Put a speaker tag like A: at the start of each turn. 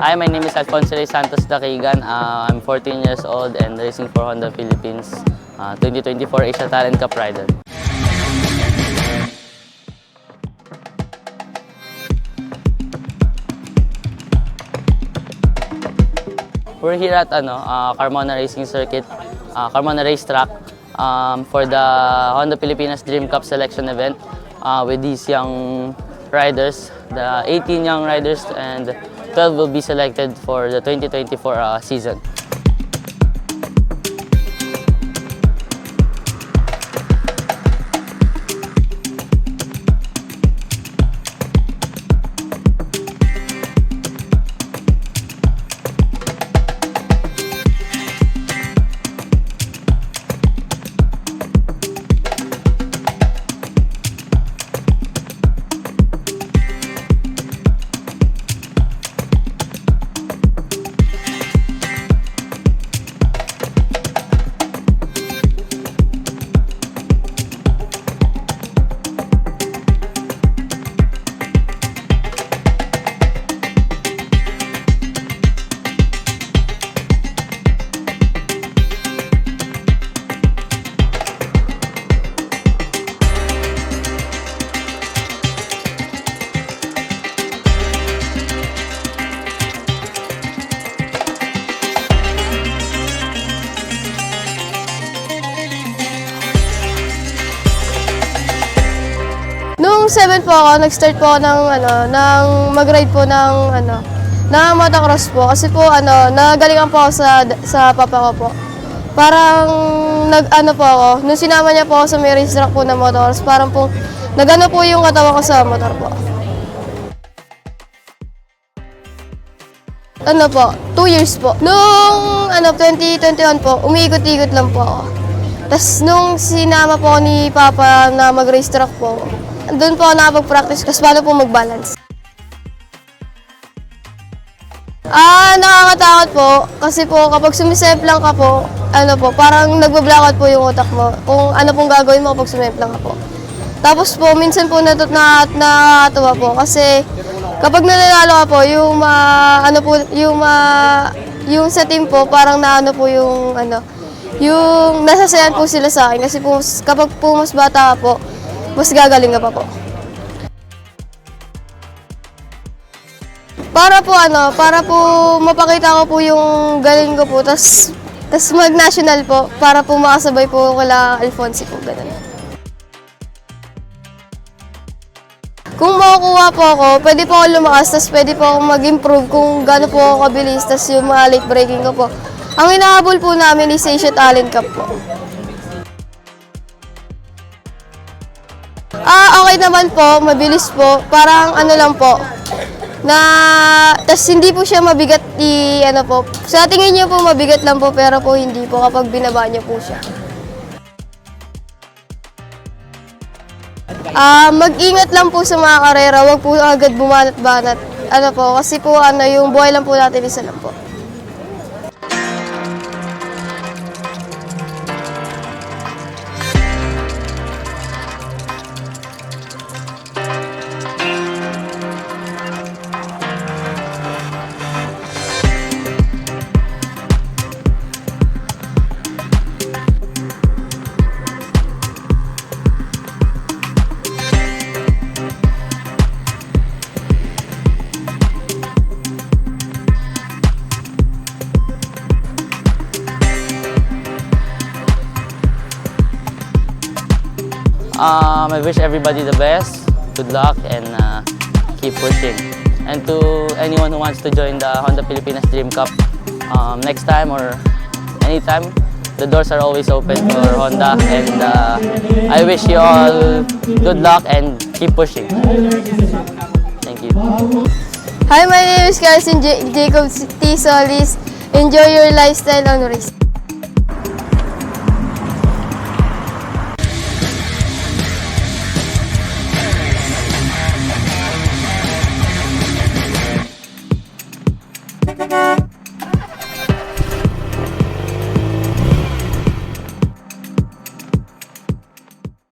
A: Hi, my name is Alfonso Rey Santos Dakigan. I'm 14 years old and racing for Honda Philippines 2024 Asia Talent Cup Rider. We're here at Carmona Racing Circuit, Carmona Racetrack for the Honda Pilipinas Dream Cup selection event with these young riders. The 18 young riders and 12 will be selected for the 2024 season.
B: Nung 7 po ako, nag-start po ako ng mag-ride po ng motocross po. Kasi po, nagalingan po ako sa papa ko po. Parang, po ako, nung sinama niya po ako sa may racetrack po ng motocross, parang po, nagano po yung katawan ko sa motor po. 2 years po. Nung 2021 po, umiikot-ikot lang po ako. Tapos nung sinama po ako ni Papa na mag-racetrack po, doon po ako nakapag-practice kasi paano po mag-balance. Nakakatakot po kasi po kapag sumisemplang ka po, parang nagbablackout po yung utak mo kung ano pong gagawin mo kapag sumisemplang ka po. Tapos po, minsan po nakakatawa po kasi kapag nananalo ka po, yung sa team po, parang yung nasasayan po sila sa akin kasi po kapag po mas bata ka po, mas gagaling ka pa po. Para po mapakita ko po yung galing ko po, tas mag-national po, para po makasabay po kala Alfonso po, ganun. Kung makukuha po ako, pwede po ako lumakas, tas pwede po ako mag-improve kung gaano po ako kabilis, tas yung mga late breaking ko po. Ang inahabol po namin is Asia Talent Cup po. Okay naman po, mabilis po, parang lang po, tas hindi po siya mabigat po. Sa tingin niyo po mabigat lang po, pero po hindi po kapag binaba niyo po siya. Mag-ingat lang po sa mga karera, wag po agad bumanat-banat. Kasi po yung buhay lang po natin isa lang po.
A: I wish everybody the best, good luck, and keep pushing. And to anyone who wants to join the Honda Pilipinas Dream Cup next time or anytime, the doors are always open for Honda, and I wish you all good luck and keep pushing. Thank you.
B: Hi, my name is Carson Jacob T. Solis. Enjoy your lifestyle on race.